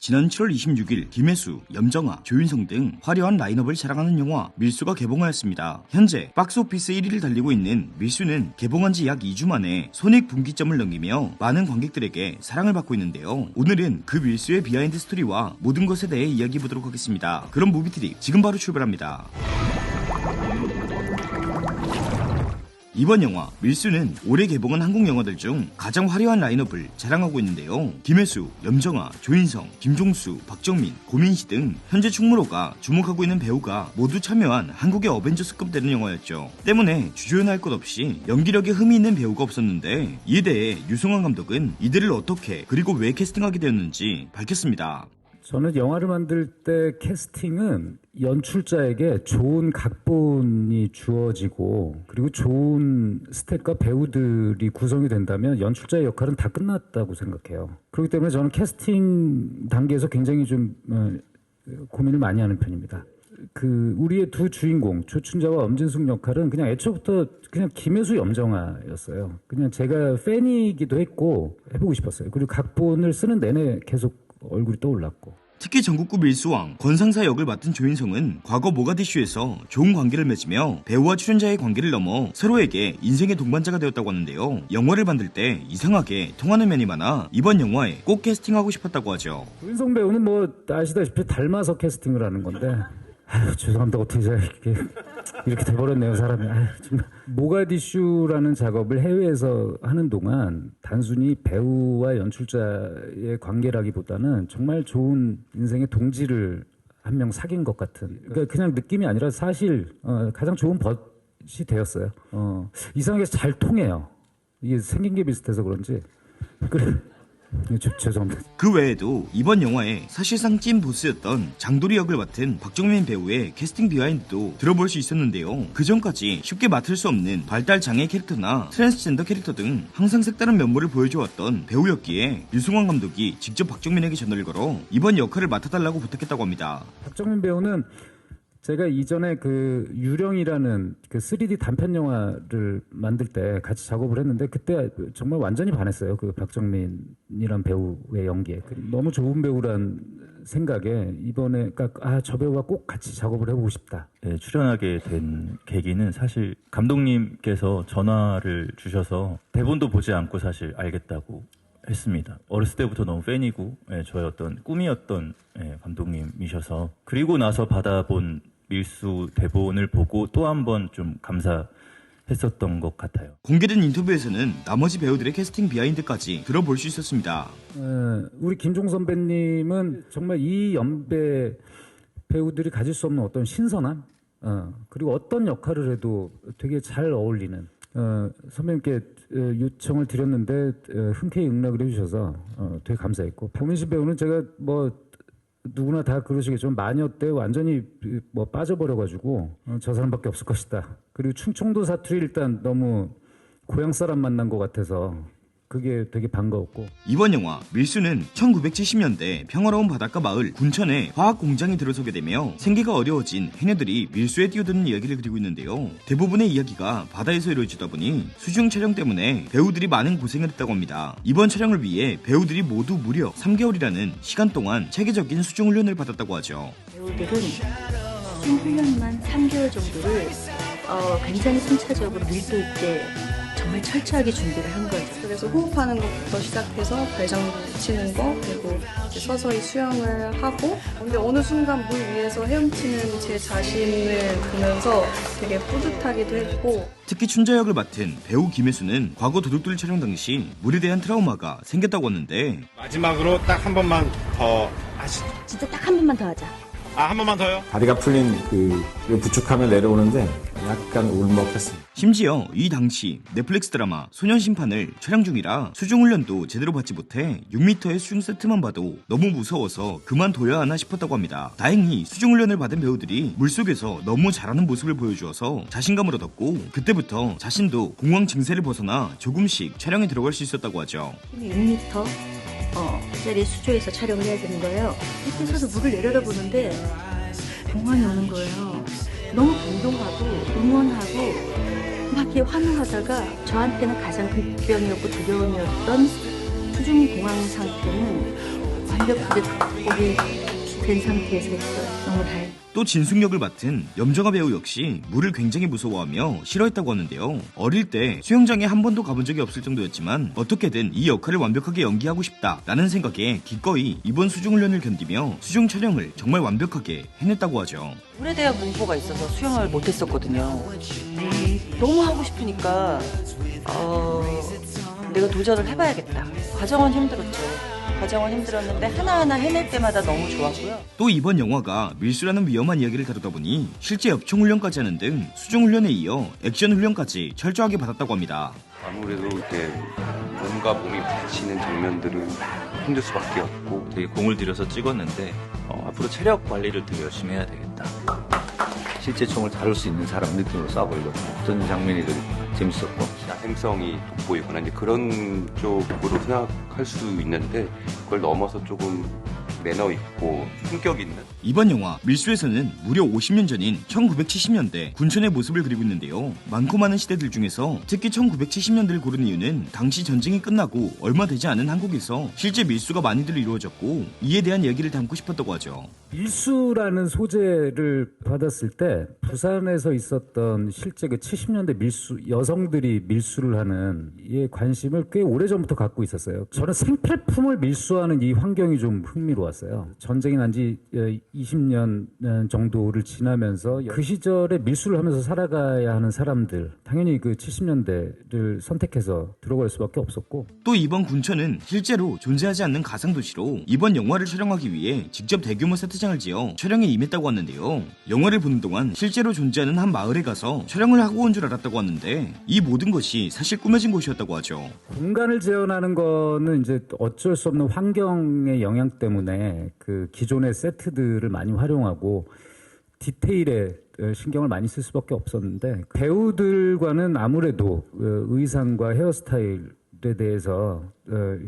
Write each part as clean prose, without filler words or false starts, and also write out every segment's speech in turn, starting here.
지난 7월 26일 김혜수, 염정아, 조윤성 등 화려한 라인업을 자랑하는 영화 밀수가 개봉하였습니다. 현재 박스오피스 1위를 달리고 있는 밀수는 개봉한 지 약 2주 만에 손익분기점을 넘기며 많은 관객들에게 사랑을 받고 있는데요. 오늘은 그 밀수의 비하인드 스토리와 모든 것에 대해 이야기해보도록 하겠습니다. 그럼 무비트립 지금 바로 출발합니다. 이번 영화 밀수는 올해 개봉한 한국 영화들 중 가장 화려한 라인업을 자랑하고 있는데요. 김혜수, 염정아, 조인성, 김종수, 박정민, 고민희 등 현재 충무로가 주목하고 있는 배우가 모두 참여한 한국의 어벤져스급 되는 영화였죠. 때문에 주저연할 것 없이 연기력에 흠이 있는 배우가 없었는데, 이에 대해 유승환 감독은 이들을 어떻게 그리고 왜 캐스팅하게 되었는지 밝혔습니다. 저는 영화를 만들 때 캐스팅은 연출자에게 좋은 각본이 주어지고 그리고 좋은 스태프과 배우들이 구성이 된다면 연출자의 역할은 다 끝났다고 생각해요. 그렇기 때문에 저는 캐스팅 단계에서 굉장히 좀 고민을 많이 하는 편입니다. 우리의 두 주인공 조춘자와 엄진숙 역할은 그냥 애초부터 그냥 김혜수, 염정아였어요. 그냥 제가 팬이기도 했고 해보고 싶었어요. 그리고 각본을 쓰는 내내 계속 얼굴이 떠올랐고, 특히 전국구 밀수왕 권상사 역을 맡은 조인성은 과거 모가디슈에서 좋은 관계를 맺으며 배우와 출연자의 관계를 넘어 서로에게 인생의 동반자가 되었다고 하는데요. 영화를 만들 때 이상하게 통하는 면이 많아 이번 영화에 꼭 캐스팅하고 싶었다고 하죠. 조인성 배우는 뭐 아시다시피 닮아서 캐스팅을 하는 건데, 아유, 죄송합니다. 어떻게 제가 이렇게 돼버렸네요, 사람이. 아유, 정말. 모가디슈라는 작업을 해외에서 하는 동안 단순히 배우와 연출자의 관계라기보다는 정말 좋은 인생의 동지를 한 명 사귄 것 같은, 그러니까 그냥 느낌이 아니라 사실 가장 좋은 벗이 되었어요. 이상하게 잘 통해요. 이게 생긴 게 비슷해서 그런지. 그래. 죄송합니다. 그 외에도 이번 영화에 사실상 찐 보스였던 장도리 역을 맡은 박정민 배우의 캐스팅 비하인드도 들어볼 수 있었는데요. 그 전까지 쉽게 맡을 수 없는 발달 장애 캐릭터나 트랜스젠더 캐릭터 등 항상 색다른 면모를 보여주었던 배우였기에 유승환 감독이 직접 박정민에게 전화를 걸어 이번 역할을 맡아달라고 부탁했다고 합니다. 박정민 배우는 제가 이전에 유령이라는 3D 단편 영화를 만들 때 같이 작업을 했는데, 그때 정말 완전히 반했어요. 박정민이란 배우의 연기에. 너무 좋은 배우란 생각에 이번에 저 배우와 꼭 같이 작업을 해보고 싶다. 네, 출연하게 된 계기는 사실 감독님께서 전화를 주셔서 대본도 보지 않고 사실 알겠다고 했습니다. 어렸을 때부터 너무 팬이고 저의 어떤 꿈이었던 감독님이셔서, 그리고 나서 받아본 밀수 대본을 보고 또 한 번 좀 감사했었던 것 같아요. 공개된 인터뷰에서는 나머지 배우들의 캐스팅 비하인드까지 들어볼 수 있었습니다. 우리 김종 선배님은 정말 이 연배 배우들이 가질 수 없는 어떤 신선함, 그리고 어떤 역할을 해도 되게 잘 어울리는, 선배님께 요청을 드렸는데 흔쾌히 응낙을 해주셔서 되게 감사했고, 박민신 배우는 제가 누구나 다 그러시겠지만 마녀 때 완전히 빠져버려가지고 저 사람밖에 없을 것이다. 그리고 충청도 사투리 일단 너무 고향 사람 만난 것 같아서 그게 되게 반가웠고. 이번 영화 밀수는 1970년대 평화로운 바닷가 마을 군천에 화학 공장이 들어서게 되며 생계가 어려워진 해녀들이 밀수에 뛰어드는 이야기를 그리고 있는데요. 대부분의 이야기가 바다에서 이루어지다 보니 수중 촬영 때문에 배우들이 많은 고생을 했다고 합니다. 이번 촬영을 위해 배우들이 모두 무려 3개월이라는 시간 동안 체계적인 수중 훈련을 받았다고 하죠. 배우들은 수중 훈련만 3개월 정도를 굉장히 순차적으로 밀도 있게 정말 철저하게 준비를 한 거죠. 그래서 호흡하는 것부터 시작해서 발장구 치는 거, 그리고 서서히 수영을 하고, 근데 어느 순간 물 위에서 헤엄치는 제 자신을 보면서 되게 뿌듯하기도 했고. 특히 춘자 역을 맡은 배우 김혜수는 과거 도둑들 촬영 당시 물에 대한 트라우마가 생겼다고 하는데, 마지막으로 딱 한 번만 더 하시죠. 진짜 딱 한 번만 더 하자. 한 번만 더요? 다리가 풀린 부축하며 내려오는데 약간 울먹했습니다. 심지어 이 당시 넷플릭스 드라마 소년심판을 촬영 중이라 수중훈련도 제대로 받지 못해 6m의 수중 세트만 봐도 너무 무서워서 그만둬야 하나 싶었다고 합니다. 다행히 수중훈련을 받은 배우들이 물속에서 너무 잘하는 모습을 보여주어서 자신감을 얻었고, 그때부터 자신도 공황 증세를 벗어나 조금씩 촬영에 들어갈 수 있었다고 하죠. 6m 짜리 수조에서 촬영을 해야 되는 거예요. 밑에서도 물을 내려다보는데 공황이 오는 거예요. 너무 감동하고 응원하고 막 이렇게 환호하다가, 저한테는 가장 극병이었고 두려움이었던 수중 공황 상태는 완벽하게 극복이 된 상태에서 했어요. 너무 다행이에요. 또 진숙 역을 맡은 염정아 배우 역시 물을 굉장히 무서워하며 싫어했다고 하는데요. 어릴 때 수영장에 한 번도 가본 적이 없을 정도였지만 어떻게든 이 역할을 완벽하게 연기하고 싶다라는 생각에 기꺼이 이번 수중훈련을 견디며 수중 촬영을 정말 완벽하게 해냈다고 하죠. 물에 대한 공포가 있어서 수영을 못했었거든요. 너무 하고 싶으니까 내가 도전을 해봐야겠다. 과정은 힘들었죠. 과정은 힘들었는데 하나하나 해낼 때마다 너무 좋았고요. 또 이번 영화가 밀수라는 위험한 이야기를 다루다 보니 실제 엽총훈련까지 하는 등 수중훈련에 이어 액션훈련까지 철저하게 받았다고 합니다. 아무래도 이렇게 몸이 부딪히는 장면들은 힘들 수밖에 없고 되게 공을 들여서 찍었는데 앞으로 체력 관리를 더 열심히 해야 되겠다. 실제 총을 다룰 수 있는 사람 느낌으로 쏴보려고 어떤 장면이 되게 재밌었고 야생성이 돋보이거나 이제 그런 쪽으로 생각할 수 있는데 그걸 넘어서 조금 매너 있고 품격 있는 이번 영화 밀수에서는 무려 50년 전인 1970년대 군촌의 모습을 그리고 있는데요. 많고 많은 시대들 중에서 특히 1970년대를 고른 이유는 당시 전쟁이 끝나고 얼마 되지 않은 한국에서 실제 밀수가 많이들 이루어졌고 이에 대한 얘기를 담고 싶었다고 하죠. 밀수라는 소재를 받았을 때 부산에서 있었던 실제 그 70년대 밀수, 여성들이 밀수를 하는 이에 관심을 꽤 오래전부터 갖고 있었어요. 저는 생필품을 밀수하는 이 환경이 좀 흥미로웠어요. 전쟁이 난 지 20년 정도를 지나면서 그 시절에 밀수를 하면서 살아가야 하는 사람들, 당연히 그 70년대를 선택해서 들어갈 수밖에 없었고, 또 이번 군천은 실제로 존재하지 않는 가상도시로 이번 영화를 촬영하기 위해 직접 대규모 세트장을 지어 촬영에 임했다고 하는데요. 영화를 보는 동안 실제로 존재하는 한 마을에 가서 촬영을 하고 온 줄 알았다고 하는데 이 모든 것이 사실 꾸며진 곳이었다고 하죠. 공간을 재현하는 거는 이제 어쩔 수 없는 환경의 영향 때문에 그 기존의 세트들을 많이 활용하고 디테일에 신경을 많이 쓸 수밖에 없었는데, 배우들과는 아무래도 의상과 헤어스타일에 대해서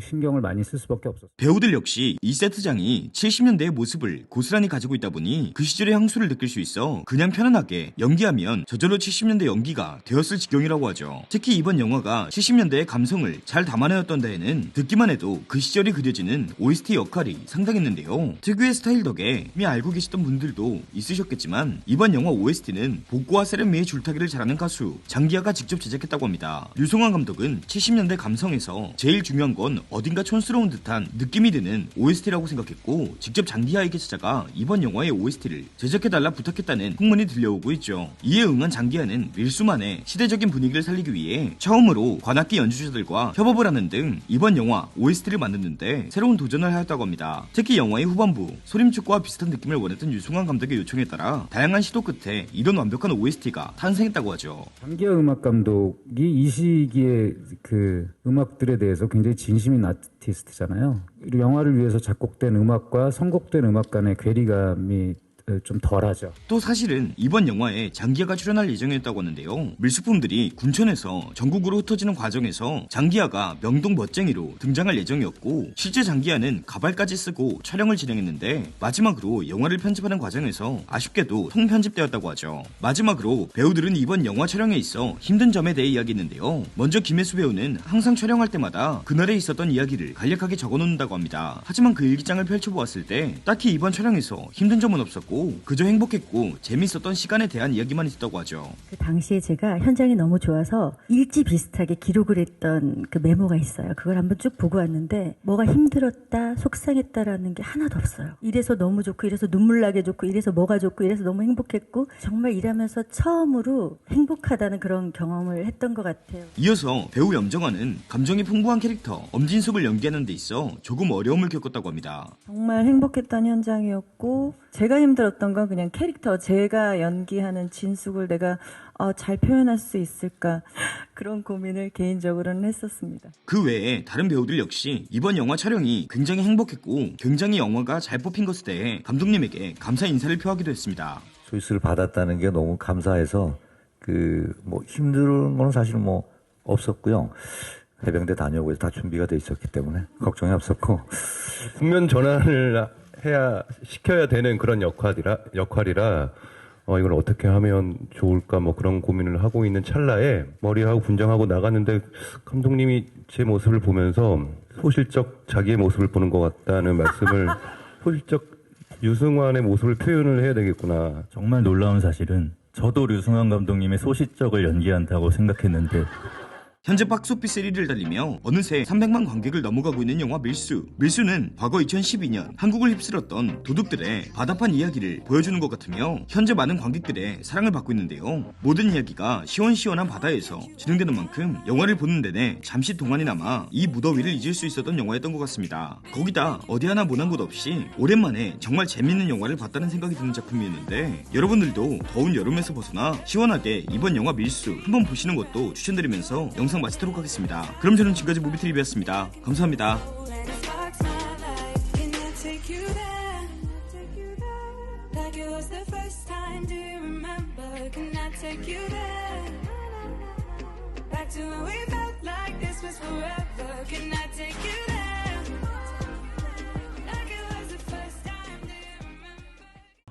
신경을 많이 쓸 수밖에 없었어요. 배우들 역시 이 세트장이 70년대의 모습을 고스란히 가지고 있다 보니 그 시절의 향수를 느낄 수 있어 그냥 편안하게 연기하면 저절로 70년대 연기가 되었을 지경이라고 하죠. 특히 이번 영화가 70년대의 감성을 잘 담아내었던 데에는 듣기만 해도 그 시절이 그려지는 OST 역할이 상당했는데요. 특유의 스타일 덕에 이미 알고 계시던 분들도 있으셨겠지만 이번 영화 OST는 복고와 세련미의 줄타기를 잘하는 가수 장기하가 직접 제작했다고 합니다. 류송환 감독은 70년대 감성에서 제일 중요한 건 어딘가 촌스러운 듯한 느낌이 드는 OST라고 생각했고 직접 장기하에게 찾아가 이번 영화의 OST를 제작해달라 부탁했다는 풍문이 들려오고 있죠. 이에 응한 장기하는 밀수만의 시대적인 분위기를 살리기 위해 처음으로 관악기 연주자들과 협업을 하는 등 이번 영화 OST를 만드는데 새로운 도전을 하였다고 합니다. 특히 영화의 후반부 소림축구와 비슷한 느낌을 원했던 유승환 감독의 요청에 따라 다양한 시도 끝에 이런 완벽한 OST가 탄생했다고 하죠. 장기하 음악 감독이 이 시기에 그 음악들에 대해서 굉장히 진심인 아티스트잖아요. 영화를 위해서 작곡된 음악과 선곡된 음악 간의 괴리감이 좀 덜하죠. 또 사실은 이번 영화에 장기하가 출연할 예정이었다고 하는데요. 밀수품들이 군천에서 전국으로 흩어지는 과정에서 장기하가 명동 멋쟁이로 등장할 예정이었고 실제 장기하는 가발까지 쓰고 촬영을 진행했는데 마지막으로 영화를 편집하는 과정에서 아쉽게도 통편집되었다고 하죠. 마지막으로 배우들은 이번 영화 촬영에 있어 힘든 점에 대해 이야기했는데요. 먼저 김혜수 배우는 항상 촬영할 때마다 그날에 있었던 이야기를 간략하게 적어놓는다고 합니다. 하지만 그 일기장을 펼쳐보았을 때 딱히 이번 촬영에서 힘든 점은 없었고 그저 행복했고 재밌었던 시간에 대한 이야기만 있었다고 하죠. 그 당시에 제가 현장이 너무 좋아서 일지 비슷하게 기록을 했던 그 메모가 있어요. 그걸 한번 쭉 보고 왔는데 뭐가 힘들었다, 속상했다라는 게 하나도 없어요. 이래서 너무 좋고 이래서 눈물 나게 좋고 이래서 뭐가 좋고 이래서 너무 행복했고 정말 일하면서 처음으로 행복하다는 그런 경험을 했던 것 같아요. 이어서 배우 염정아는 감정이 풍부한 캐릭터 엄진숙을 연기하는 데 있어 조금 어려움을 겪었다고 합니다. 정말 행복했던 현장이었고 제가 힘들었던 건 그냥 캐릭터, 제가 연기하는 진숙을 내가 잘 표현할 수 있을까 그런 고민을 개인적으로는 했었습니다. 그 외에 다른 배우들 역시 이번 영화 촬영이 굉장히 행복했고 굉장히 영화가 잘 뽑힌 것에 대해 감독님에게 감사 인사를 표하기도 했습니다. 조이스를 받았다는 게 너무 감사해서 힘든 건 사실 없었고요. 해병대 다녀오고 다 준비가 돼 있었기 때문에 걱정이 없었고 국면 전환을 시켜야 되는 그런 역할이라 이걸 어떻게 하면 좋을까 그런 고민을 하고 있는 찰나에 머리하고 분장하고 나갔는데 감독님이 제 모습을 보면서 소실적 자기의 모습을 보는 것 같다는 말씀을 소실적 류승환의 모습을 표현을 해야 되겠구나. 정말 놀라운 사실은 저도 류승환 감독님의 소시적을 연기한다고 생각했는데 현재 박스오피스 1위를 달리며 어느새 300만 관객을 넘어가고 있는 영화 밀수. 밀수는 과거 2012년 한국을 휩쓸었던 도둑들의 바다판 이야기를 보여주는 것 같으며 현재 많은 관객들의 사랑을 받고 있는데요. 모든 이야기가 시원시원한 바다에서 진행되는 만큼 영화를 보는 내내 잠시 동안이나마 이 무더위를 잊을 수 있었던 영화였던 것 같습니다. 거기다 어디 하나 모난 곳 없이 오랜만에 정말 재밌는 영화를 봤다는 생각이 드는 작품이었는데 여러분들도 더운 여름에서 벗어나 시원하게 이번 영화 밀수 한번 보시는 것도 추천드리면서 영상 마치도록 하겠습니다. 그럼 저는 지금까지 무비트리비였습니다. 감사합니다. Back to when we felt like this was forever. Can I take you there?